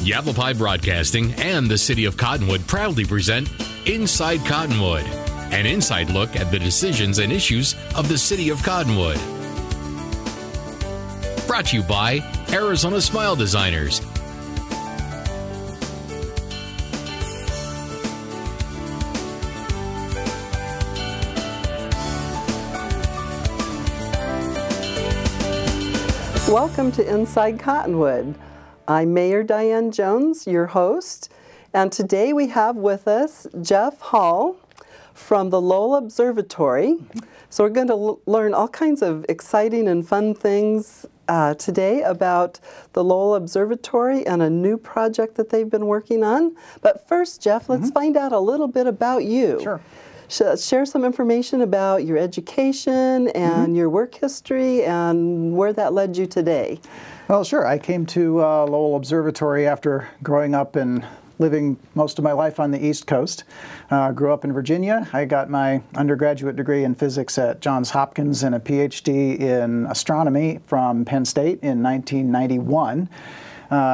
Yavapai Broadcasting and the City of Cottonwood proudly present Inside Cottonwood, an inside look at the decisions and issues of the City of Cottonwood. Brought to you by Arizona Smile Designers. Welcome to Inside Cottonwood. I'm Mayor Diane Jones, your host, and today we have with us Jeff Hall from the Lowell Observatory. So we're going to learn all kinds of exciting and fun things today about the Lowell Observatory and a new project that they've been working on. But first, Jeff, let's find out a little bit about you. Sure. Share some information about your education and your work history and where that led you today. Well, sure. I came to Lowell Observatory after growing up and living most of my life on the East Coast. Grew up in Virginia. I got my undergraduate degree in physics at Johns Hopkins and a PhD in astronomy from Penn State in 1991.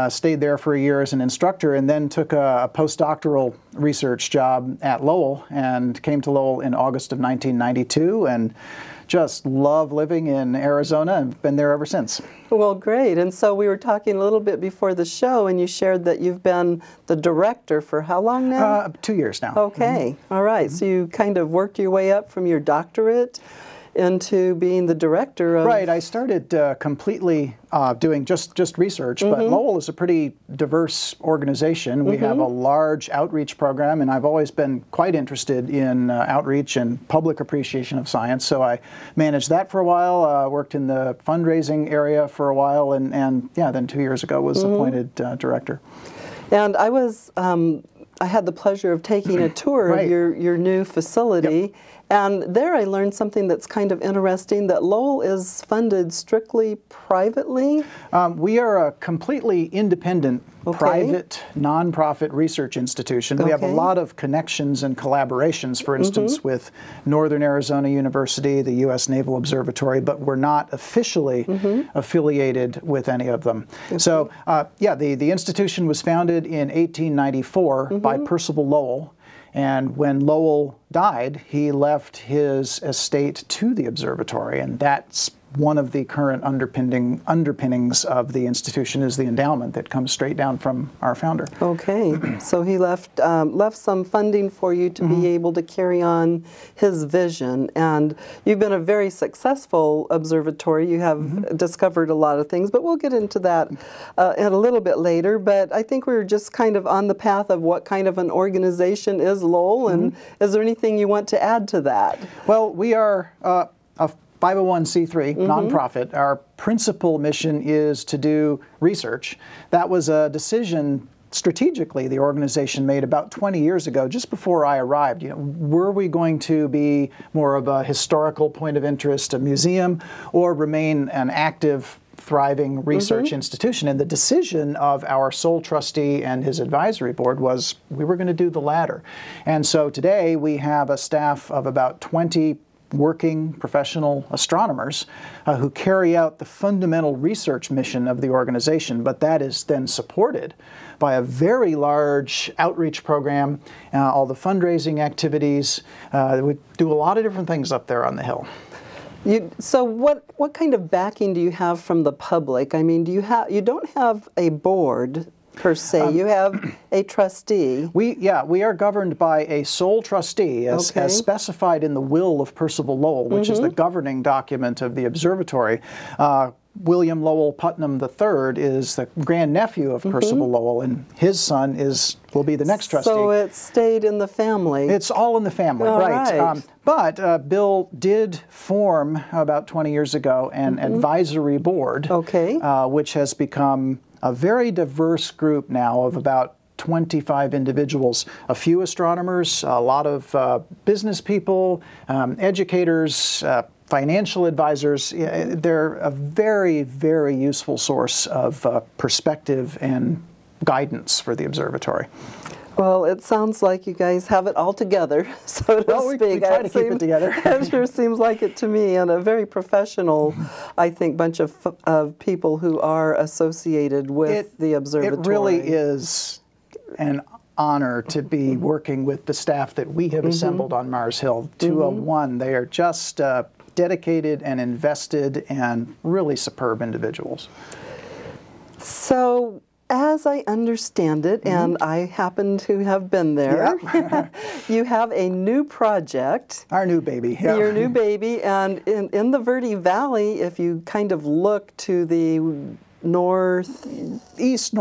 Stayed there for a year as an instructor and then took a postdoctoral research job at Lowell and came to Lowell in August of 1992 and just love living in Arizona and been there ever since. Well, great. And so we were talking a little bit before the show and you shared that you've been the director for how long now? 2 years now. Okay. All right. So you kind of worked your way up from your doctorate into being the director of... Right. I started completely doing just research, but Lowell is a pretty diverse organization. We have a large outreach program, and I've always been quite interested in outreach and public appreciation of science, so I managed that for a while, worked in the fundraising area for a while, and yeah, then 2 years ago was appointed director. And I had the pleasure of taking a tour of your new facility. Yep. And there I learned something that's kind of interesting, that Lowell is funded strictly privately. We are a completely independent, private, nonprofit research institution. We have a lot of connections and collaborations, for instance, with Northern Arizona University, the U.S. Naval Observatory, but we're not officially affiliated with any of them. So, yeah, the institution was founded in 1894 by Percival Lowell. And when Lowell died, he left his estate to the observatory, and that's one of the current underpinnings of the institution is the endowment that comes straight down from our founder. Okay, so he left some funding for you to be able to carry on his vision, and you've been a very successful observatory. You have discovered a lot of things, but we'll get into that in a little bit later. But I think we're just kind of on the path of what kind of an organization is Lowell, and is there anything you want to add to that? Well, we are a 501c3 nonprofit. Our principal mission is to do research. That was a decision strategically the organization made about 20 years ago, just before I arrived. You know, were we going to be more of a historical point of interest, a museum, or remain an active, thriving research institution? And the decision of our sole trustee and his advisory board was we were going to do the latter. And so today we have a staff of about 20 working professional astronomers who carry out the fundamental research mission of the organization, but that is then supported by a very large outreach program, all the fundraising activities. We do a lot of different things up there on the Hill. So what kind of backing do you have from the public? I mean, you don't have a board per se. You have a trustee. We are governed by a sole trustee, as specified in the will of Percival Lowell, which is the governing document of the observatory. William Lowell Putnam III is the grandnephew of Percival Lowell, and his son will be the next trustee. So it stayed in the family. It's all in the family, right. But Bill did form, about 20 years ago, an advisory board, which has become a very diverse group now of about 25 individuals, a few astronomers, a lot of business people, educators, financial advisors. They're a very, very useful source of perspective and guidance for the observatory. Well, it sounds like you guys have it all together, so to speak. We try to keep it together. It sure seems like it to me, and a very professional, I think, bunch of people who are associated with the observatory. It really is an honor to be working with the staff that we have assembled on Mars Hill. 201. They are just dedicated and invested and really superb individuals. So, as I understand it, and I happen to have been there, you have a new project. Our new baby. Yeah. Your new baby, and in the Verde Valley, if you kind of look to the northeast,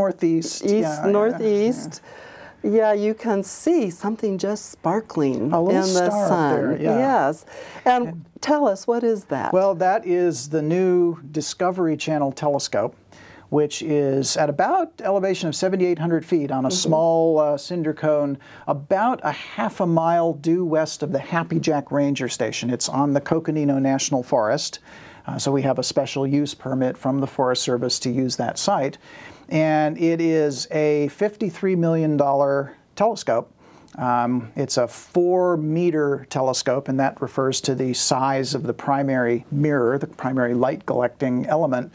yeah, you can see something just sparkling in the sun. There, Yes. And tell us, what is that? Well, that is the new Discovery Channel telescope, which is at about elevation of 7,800 feet on a small cinder cone about a half a mile due west of the Happy Jack Ranger Station. It's on the Coconino National Forest, so we have a special use permit from the Forest Service to use that site. And it is a $53 million telescope. It's a 4-meter telescope, and that refers to the size of the primary mirror, the primary light collecting element.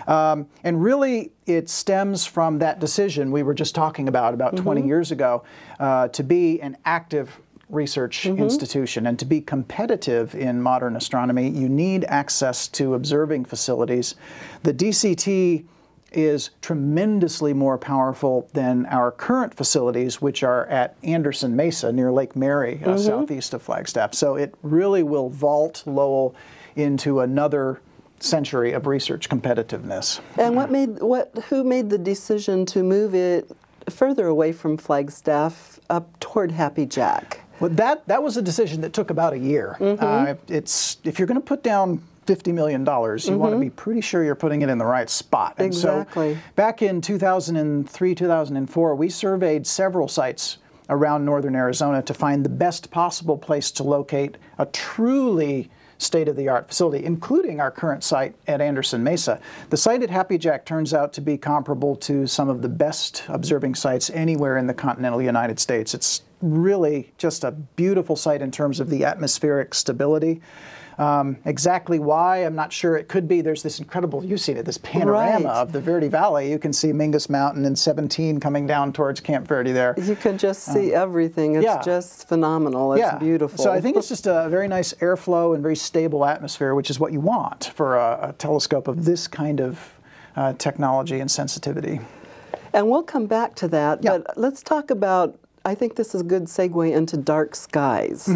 And really, it stems from that decision we were just talking about 20 years ago, to be an active research institution. And to be competitive in modern astronomy, you need access to observing facilities. The DCT is tremendously more powerful than our current facilities, which are at Anderson Mesa near Lake Mary, southeast of Flagstaff. So it really will vault Lowell into another century of research competitiveness. And who made the decision to move it further away from Flagstaff up toward Happy Jack? Well, that was a decision that took about a year. If you're going to put down $50 million, you want to be pretty sure you're putting it in the right spot. And exactly. So back in 2003, 2004, we surveyed several sites around northern Arizona to find the best possible place to locate a truly state-of-the-art facility, including our current site at Anderson Mesa. The site at Happy Jack turns out to be comparable to some of the best observing sites anywhere in the continental United States. It's really just a beautiful site in terms of the atmospheric stability. Exactly why, I'm not sure. It could be there's this incredible, you've seen it, this panorama of the Verde Valley. You can see Mingus Mountain and 17 coming down towards Camp Verde there. You can just see everything. It's just phenomenal. It's beautiful. So I think it's just a very nice airflow and very stable atmosphere, which is what you want for a telescope of this kind of technology and sensitivity. And we'll come back to that, but let's talk about, I think this is a good segue into dark skies.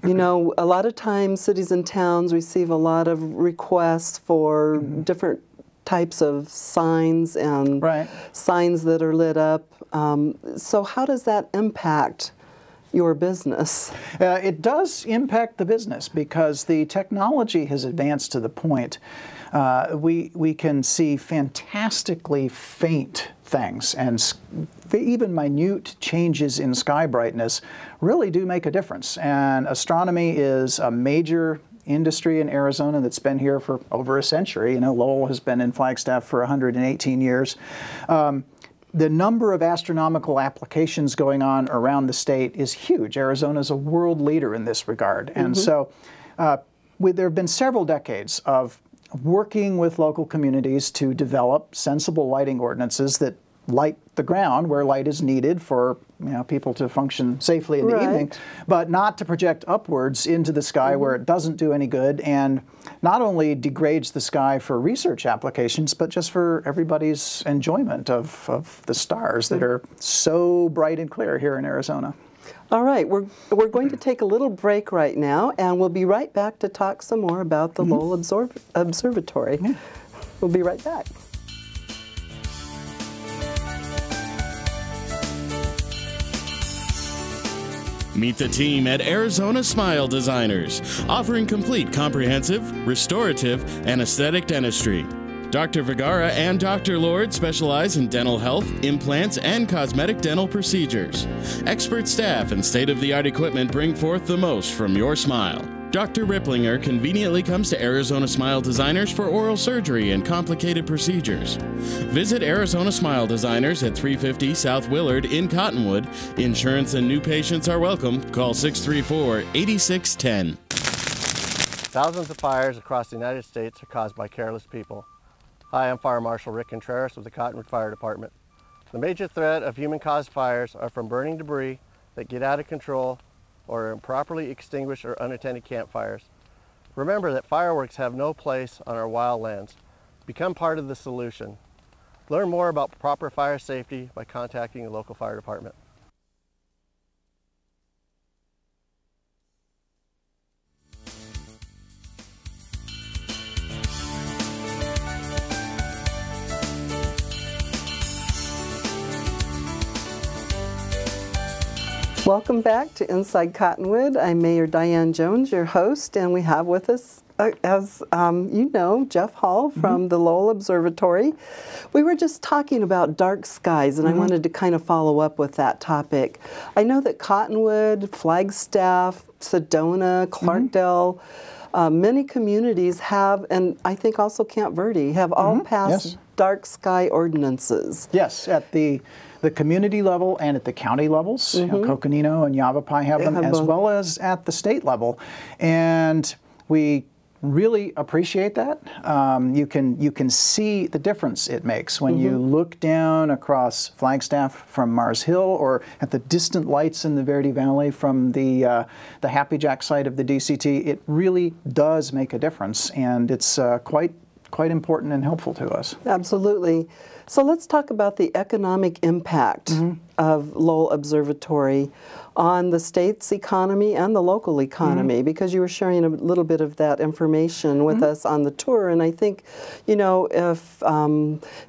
You know, a lot of times cities and towns receive a lot of requests for different types of signs and signs that are lit up. So how does that impact your business? It does impact the business because the technology has advanced to the point we can see fantastically faint things, and even minute changes in sky brightness really do make a difference. And astronomy is a major industry in Arizona that's been here for over a century. You know, Lowell has been in Flagstaff for 118 years. The number of astronomical applications going on around the state is huge. Arizona is a world leader in this regard. And so there have been several decades of working with local communities to develop sensible lighting ordinances that light the ground where light is needed for people to function safely in the evening, but not to project upwards into the sky where it doesn't do any good and not only degrades the sky for research applications, but just for everybody's enjoyment of the stars that are so bright and clear here in Arizona. All right, we're going to take a little break right now, and we'll be right back to talk some more about the Lowell Observatory. We'll be right back. Meet the team at Arizona Smile Designers, offering complete, comprehensive, restorative, and aesthetic dentistry. Dr. Vergara and Dr. Lord specialize in dental health, implants, and cosmetic dental procedures. Expert staff and state-of-the-art equipment bring forth the most from your smile. Dr. Ripplinger conveniently comes to Arizona Smile Designers for oral surgery and complicated procedures. Visit Arizona Smile Designers at 350 South Willard in Cottonwood. Insurance and new patients are welcome. Call 634-8610. Thousands of fires across the United States are caused by careless people. Hi, I'm Fire Marshal Rick Contreras with the Cottonwood Fire Department. The major threat of human-caused fires are from burning debris that get out of control or improperly extinguished or unattended campfires. Remember that fireworks have no place on our wild lands. Become part of the solution. Learn more about proper fire safety by contacting your local fire department. Welcome back to Inside Cottonwood. I'm Mayor Diane Jones, your host, and we have with us, as you know, Jeff Hall from the Lowell Observatory. We were just talking about dark skies, and I wanted to kind of follow up with that topic. I know that Cottonwood, Flagstaff, Sedona, Clarkdale, many communities have, and I think also Camp Verde, have all passed dark sky ordinances. Yes, at the community level and at the county levels. You know, Coconino and Yavapai have them, as well as at the state level. And we really appreciate that. You can see the difference it makes when you look down across Flagstaff from Mars Hill, or at the distant lights in the Verde Valley from the Happy Jack site of the DCT. It really does make a difference, and it's quite important and helpful to us. Absolutely. So let's talk about the economic impact of Lowell Observatory on the state's economy and the local economy, because you were sharing a little bit of that information with us on the tour. And I think, you know, if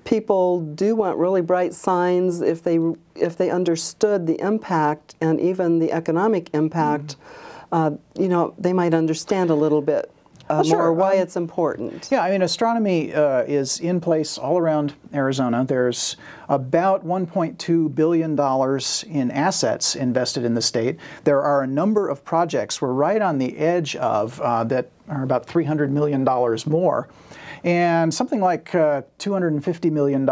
people do want really bright signs, if they understood the impact and even the economic impact, you know, they might understand a little bit more why it's important. Yeah, I mean, astronomy is in place all around Arizona. There's about $1.2 billion in assets invested in the state. There are a number of projects we're right on the edge of that are about $300 million more. And something like $250 million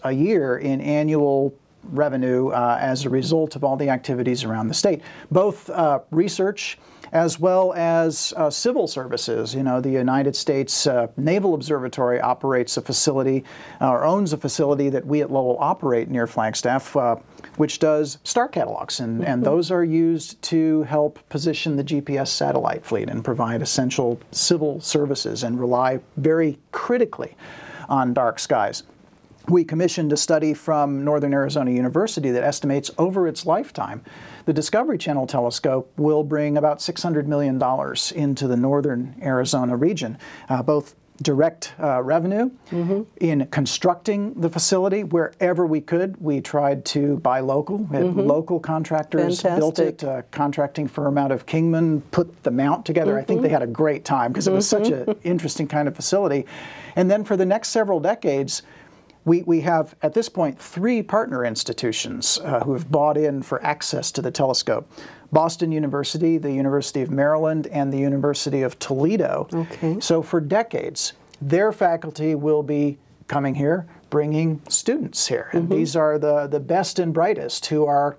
a year in annual revenue as a result of all the activities around the state, both research as well as civil services. You know, the United States Naval Observatory operates a facility, or owns a facility that we at Lowell operate near Flagstaff, which does star catalogs, and those are used to help position the GPS satellite fleet and provide essential civil services and rely very critically on dark skies. We commissioned a study from Northern Arizona University that estimates over its lifetime the Discovery Channel telescope will bring about $600 million into the northern Arizona region, both direct revenue in constructing the facility wherever we could. We tried to buy local. Local contractors built it. A contracting firm out of Kingman put the mount together. I think they had a great time because it was such an interesting kind of facility. And then for the next several decades, we have, at this point, 3 partner institutions who have bought in for access to the telescope. Boston University, the University of Maryland, and the University of Toledo. So for decades, their faculty will be coming here, bringing students here. And these are the best and brightest who are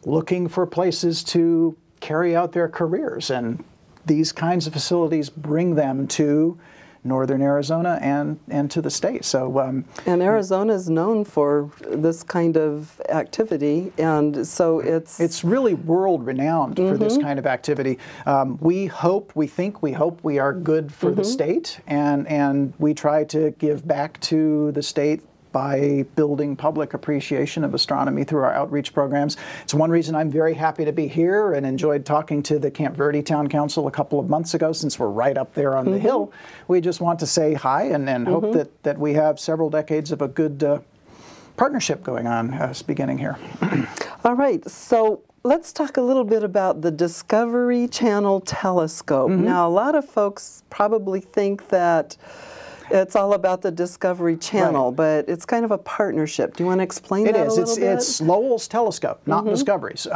looking for places to carry out their careers. And these kinds of facilities bring them to northern Arizona and to the state. So and Arizona is known for this kind of activity, and so it's really world renowned for this kind of activity. We hope we are good for the state, and we try to give back to the state by building public appreciation of astronomy through our outreach programs. It's one reason I'm very happy to be here and enjoyed talking to the Camp Verde Town Council a couple of months ago, since we're right up there on the hill. We just want to say hi and hope that we have several decades of a good partnership going on beginning here. All right, so let's talk a little bit about the Discovery Channel telescope. Now, a lot of folks probably think that It's all about the Discovery Channel, Right. but it's kind of a partnership. Do you want to explain that a little bit? It's Lowell's telescope, not Discovery's.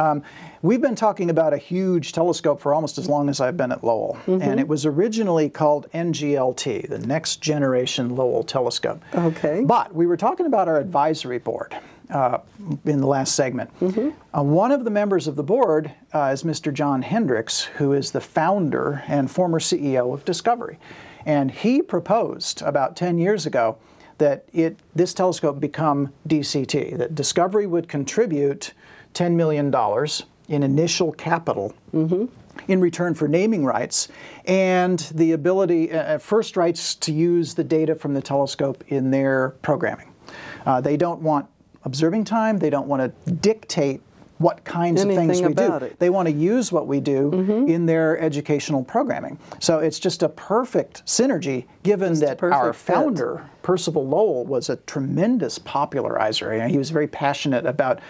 We've been talking about a huge telescope for almost as long as I've been at Lowell, and it was originally called NGLT, the Next Generation Lowell Telescope. Okay. But we were talking about our advisory board in the last segment. One of the members of the board is Mr. John Hendricks, who is the founder and former CEO of Discovery. And he proposed about 10 years ago that this telescope become DCT, that Discovery would contribute $10 million in initial capital in return for naming rights and the ability, first rights to use the data from the telescope in their programming. They don't want observing time, they don't want to dictate what kinds of things we do. They want to use what we do in their educational programming. So it's just a perfect synergy, given that our founder, Percival Lowell, was a tremendous popularizer. He was very passionate about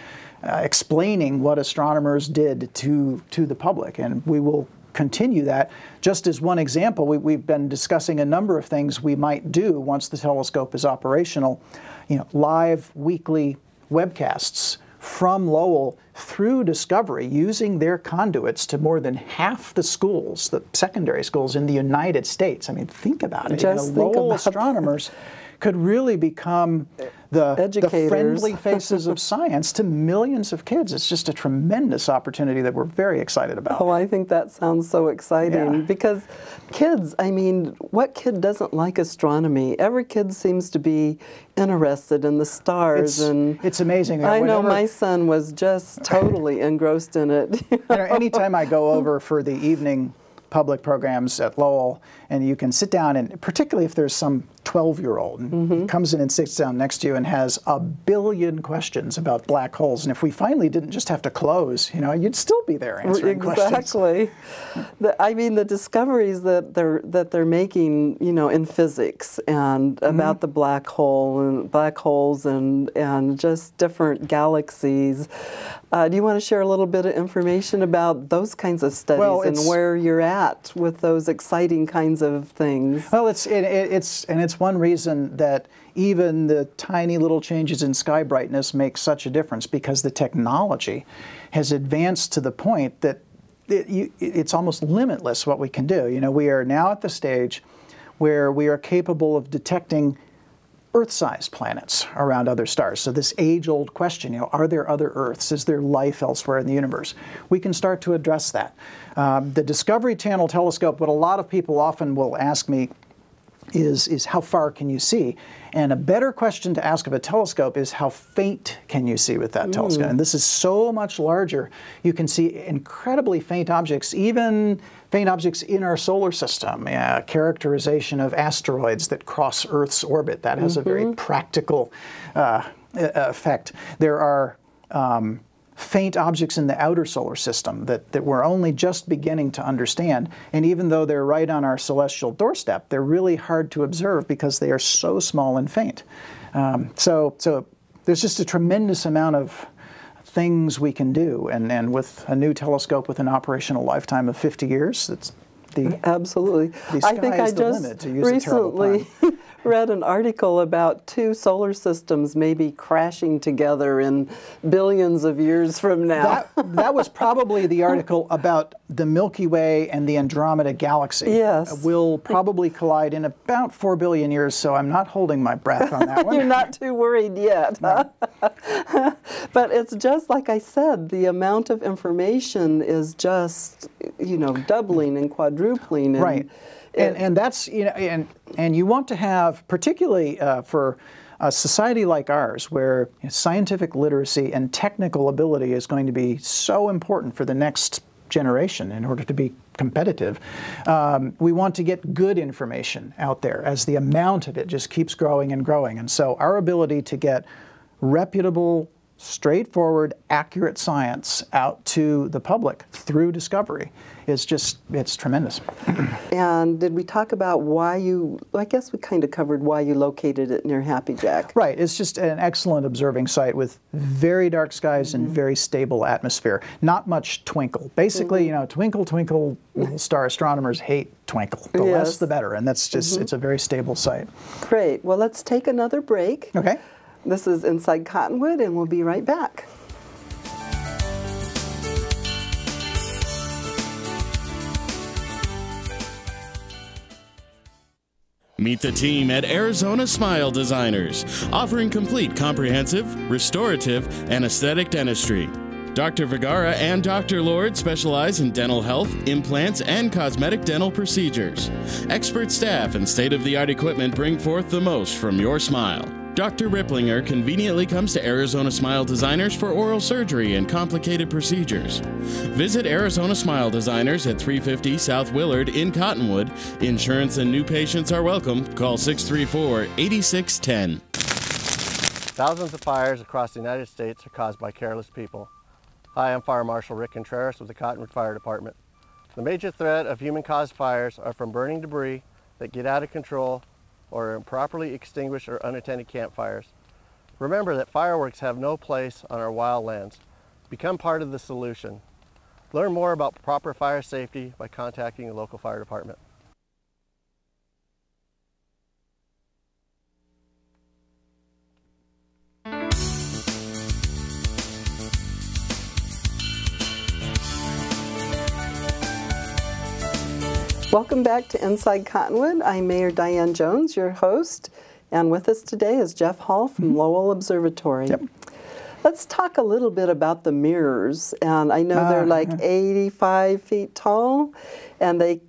explaining what astronomers did to the public, and we will continue that. Just as one example, we've been discussing a number of things we might do once the telescope is operational. Live weekly webcasts from Lowell through Discovery, using their conduits to more than half the schools, the secondary schools in the United States. I mean, think about it. Lowell astronomers could really become the friendly faces of science to millions of kids. It's just a tremendous opportunity that we're very excited about. Oh, I think that sounds so exciting because kids, I mean, what kid doesn't like astronomy? Every kid seems to be interested in the stars. It's amazing. I know my son was just totally engrossed in it. Anytime I go over for the evening public programs at Lowell, and you can sit down, and particularly if there's some 12-year-old and comes in and sits down next to you and has a billion questions about black holes, and if we finally didn't just have to close, you'd still be there answering questions. Exactly. I mean, the discoveries that they're making, in physics and about the black holes and just different galaxies. Do you want to share a little bit of information about those kinds of studies and where you're at with those exciting kinds of things? Well, it's one reason that even the tiny little changes in sky brightness make such a difference, because the technology has advanced to the point that it's almost limitless what we can do. We are now at the stage where we are capable of detecting Earth-sized planets around other stars. So this age-old question, are there other Earths? Is there life elsewhere in the universe? We can start to address that. The Discovery Channel telescope, what a lot of people often will ask me is how far can you see? And a better question to ask of a telescope is how faint can you see with that telescope? And this is so much larger. You can see incredibly faint objects, even faint objects in our solar system. Characterization of asteroids that cross Earth's orbit. That has a very practical effect. There are faint objects in the outer solar system that we're only just beginning to understand. And even though they're right on our celestial doorstep, they're really hard to observe because they are so small and faint. So there's just a tremendous amount of things we can do. And with a new telescope with an operational lifetime of 50 years, absolutely. The sky is the limit, to use a terrible pun. Read an article about two solar systems maybe crashing together in billions of years from now. That was probably the article about the Milky Way and the Andromeda Galaxy. Yes. Will probably collide in about 4 billion years, so I'm not holding my breath on that one. You're not too worried yet. No. But it's just like I said, the amount of information is just, doubling and quadrupling. Right. And that's, and you want to have, particularly for a society like ours, where scientific literacy and technical ability is going to be so important for the next generation in order to be competitive, we want to get good information out there as the amount of it just keeps growing and growing. And so our ability to get reputable straightforward, accurate science out to the public through discovery is just, it's tremendous. And did we talk about why you, I guess we kind of covered why you located it near Happy Jack. Right, it's just an excellent observing site with very dark skies and very stable atmosphere. Not much twinkle. Basically, you know, twinkle, twinkle, little star. Astronomers hate twinkle. The less the better, and that's just, it's a very stable site. Great, well let's take another break. Okay. This is Inside Cottonwood, and we'll be right back. Meet the team at Arizona Smile Designers, offering complete comprehensive, restorative, and aesthetic dentistry. Dr. Vergara and Dr. Lord specialize in dental health, implants, and cosmetic dental procedures. Expert staff and state-of-the-art equipment bring forth the most from your smile. Dr. Ripplinger conveniently comes to Arizona Smile Designers for oral surgery and complicated procedures. Visit Arizona Smile Designers at 350 South Willard in Cottonwood. Insurance and new patients are welcome. Call 634-8610. Thousands of fires across the United States are caused by careless people. Hi, I'm Fire Marshal Rick Contreras with the Cottonwood Fire Department. The major threat of human-caused fires are from burning debris that get out of control or improperly extinguished or unattended campfires. Remember that fireworks have no place on our wildlands. Become part of the solution. Learn more about proper fire safety by contacting your local fire department. Welcome back to Inside Cottonwood. I'm Mayor Diane Jones, your host, and with us today is Jeff Hall from Lowell Observatory. Yep. Let's talk a little bit about the mirrors, and I know they're like 85 feet tall, and they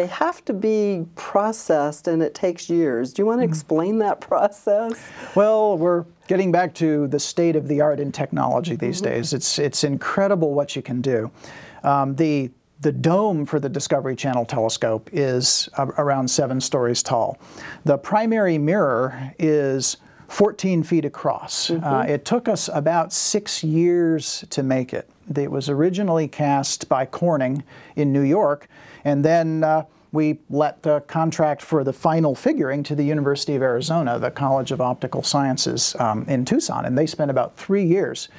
have to be processed, and it takes years. Do you want to explain that process? Well, we're getting back to the state of the art in technology these days. It's incredible what you can do. The dome for the Discovery Channel telescope is around 7 stories tall. The primary mirror is 14 feet across. It took us about 6 years to make it. It was originally cast by Corning in New York, and then we let the contract for the final figuring to the University of Arizona, the College of Optical Sciences in Tucson, and they spent about 3 years.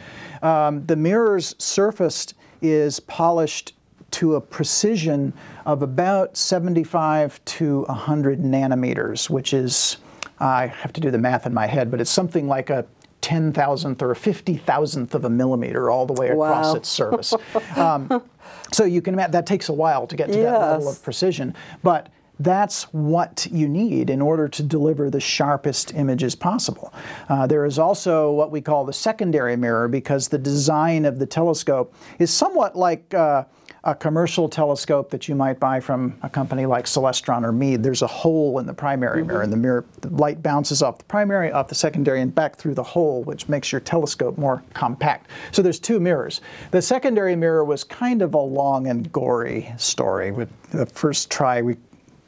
The mirror's surface is polished to a precision of about 75 to 100 nanometers, which is, I have to do the math in my head, but it's something like a 10,000th or a 50,000th of a millimeter all the way across its surface. So you can imagine that takes a while to get to that level of precision, but that's what you need in order to deliver the sharpest images possible. There is also what we call the secondary mirror, because the design of the telescope is somewhat like a commercial telescope that you might buy from a company like Celestron or Meade. There's a hole in the primary mirror, and the light bounces off the primary, off the secondary, and back through the hole, which makes your telescope more compact. So there's 2 mirrors. The secondary mirror was kind of a long and gory story. With the first try,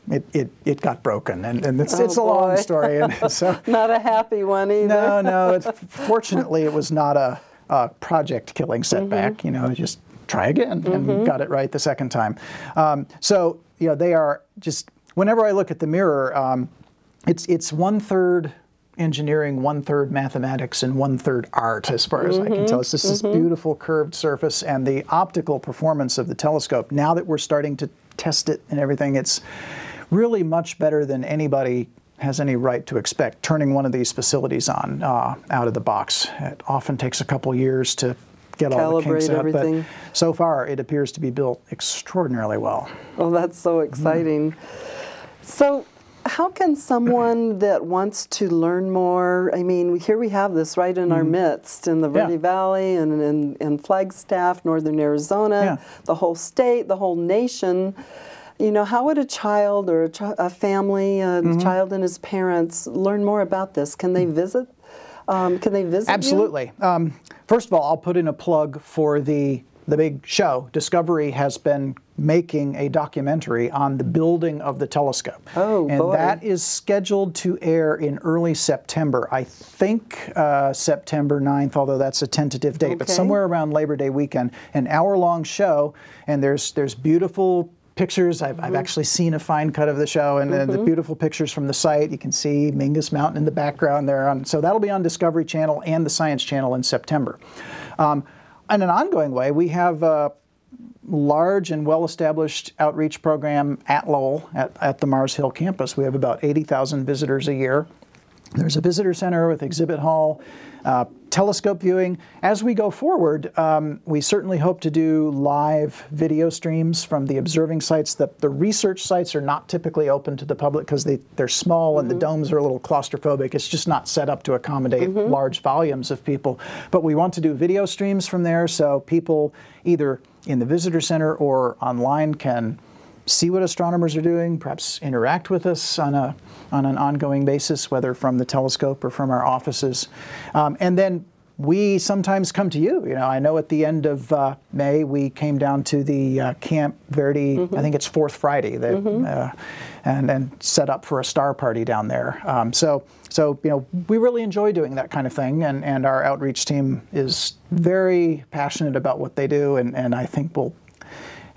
it got broken, and it's a long story. And so, not a happy one either. No. Fortunately, it was not a project-killing setback. You know, just try again, and got it right the second time. So, you know, they are just, whenever I look at the mirror, it's 1/3 engineering, 1/3 mathematics, and 1/3 art, as far as I can tell. It's just this beautiful curved surface, and the optical performance of the telescope, now that we're starting to test it and everything, it's really much better than anybody has any right to expect, turning one of these facilities on out of the box. It often takes a couple years to get all the kinks out, but so far it appears to be built extraordinarily well. Oh, that's so exciting. So how can someone that wants to learn more, I mean, here we have this right in our midst, in the Verde Valley and in Flagstaff, Northern Arizona, the whole state, the whole nation. You know, how would a child or a family, a child and his parents, learn more about this? Can they visit? Absolutely. First of all, I'll put in a plug for the big show. Discovery has been making a documentary on the building of the telescope. Oh, and boy. that is scheduled to air in early September. I think September 9th, although that's a tentative date, but Okay. somewhere around Labor Day weekend. An hour-long show, and there's beautiful pictures. I've actually seen a fine cut of the show, and the beautiful pictures from the site. You can see Mingus Mountain in the background there. So that'll be on Discovery Channel and the Science Channel in September. In an ongoing way, we have a large and well-established outreach program at Lowell, at the Mars Hill campus. We have about 80,000 visitors a year. There's a visitor center with exhibit hall, telescope viewing. As we go forward, we certainly hope to do live video streams from the observing sites. The research sites are not typically open to the public because they're small and the domes are a little claustrophobic. It's just not set up to accommodate large volumes of people. But we want to do video streams from there so people either in the visitor center or online can see what astronomers are doing, perhaps interact with us on an ongoing basis, whether from the telescope or from our offices. And then we sometimes come to you. You know, I know at the end of May we came down to the Camp Verde, I think it's Fourth Friday, and set up for a star party down there. So you know, we really enjoy doing that kind of thing, and our outreach team is very passionate about what they do, and I think we'll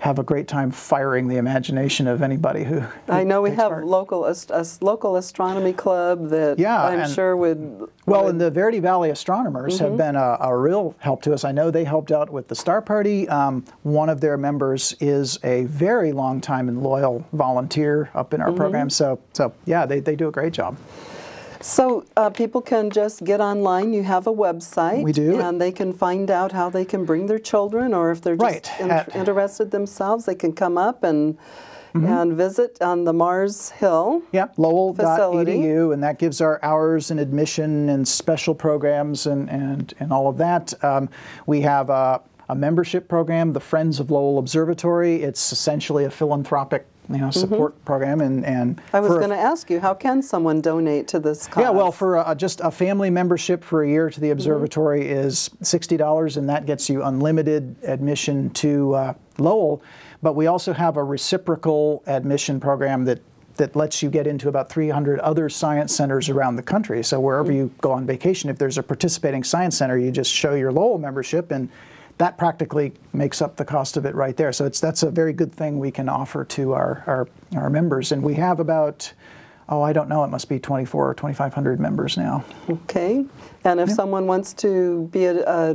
have a great time firing the imagination of anybody who I know we takes have part. a local astronomy club that I'm sure would... Well, and the Verde Valley astronomers have been a real help to us. I know they helped out with the Star Party. One of their members is a very long time and loyal volunteer up in our program. So yeah, they do a great job. So people can just get online. You have a website. We do. And they can find out how they can bring their children, or if they're just interested themselves, they can come up and visit on the Mars Hill Lowell.edu, and that gives our hours and admission and special programs and all of that. We have a membership program, the Friends of Lowell Observatory. It's essentially a philanthropic support program, and I was going to ask you, how can someone donate to this cause? Yeah, well, for just a family membership for a year to the observatory is $60, and that gets you unlimited admission to Lowell. But we also have a reciprocal admission program that lets you get into about 300 other science centers around the country. So wherever you go on vacation, if there's a participating science center, you just show your Lowell membership, and that practically makes up the cost of it right there. So that's a very good thing we can offer to our members. And we have about, I don't know, it must be 2,400 or 2,500 members now. Okay. And if someone wants to be a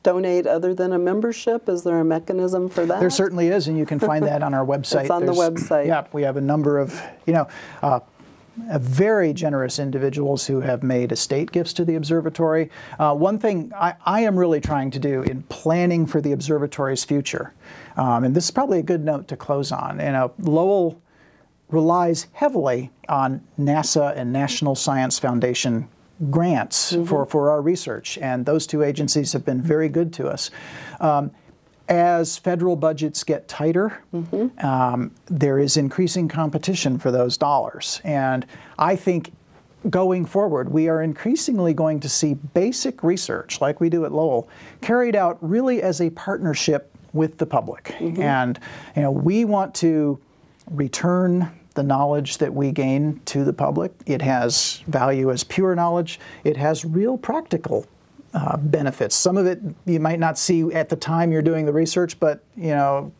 donate other than a membership, is there a mechanism for that? There certainly is, and you can find that on our website. It's on the website. Yeah, we have a number of, very generous individuals who have made estate gifts to the observatory. One thing I am really trying to do in planning for the observatory's future, and this is probably a good note to close on, Lowell relies heavily on NASA and National Science Foundation grants for our research, and those two agencies have been very good to us. As federal budgets get tighter, there is increasing competition for those dollars. And I think going forward, we are increasingly going to see basic research, like we do at Lowell, carried out really as a partnership with the public. And we want to return the knowledge that we gain to the public. It has value as pure knowledge. It has real practical benefits. Some of it you might not see at the time you're doing the research, but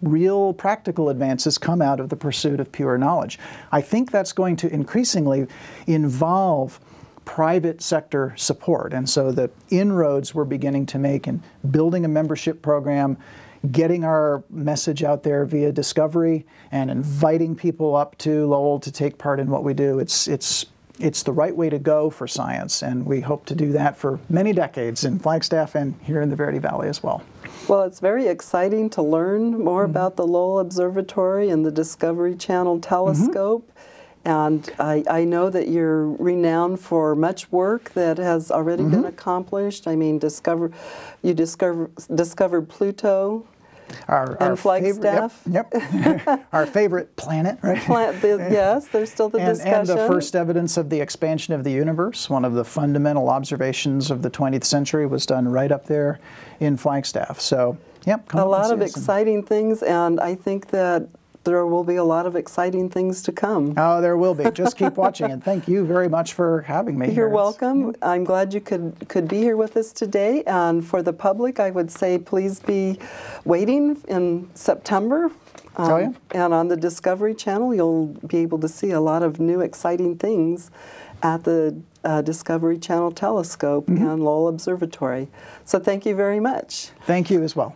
real practical advances come out of the pursuit of pure knowledge. I think that's going to increasingly involve private sector support, and so the inroads we're beginning to make in building a membership program, getting our message out there via Discovery, and inviting people up to Lowell to take part in what we do. It's the right way to go for science, and we hope to do that for many decades in Flagstaff and here in the Verde Valley as well. Well, it's very exciting to learn more about the Lowell Observatory and the Discovery Channel telescope. And I know that you're renowned for much work that has already been accomplished. I mean, you discovered Pluto. Our Flagstaff. Yep. Our favorite planet, right? Yes, there's still the discussion. And the first evidence of the expansion of the universe. One of the fundamental observations of the 20th century was done right up there in Flagstaff. So Yep, come a up and lot see of us and- exciting things, and I think that there will be a lot of exciting things to come. Oh, there will be. Just keep watching, and thank you very much for having me. You're here. welcome. I'm glad you could be here with us today. And for the public, I would say please be waiting in September. Oh, yeah? And on the Discovery Channel, you'll be able to see a lot of new exciting things at the Discovery Channel telescope and Lowell Observatory. So thank you very much. Thank you as well.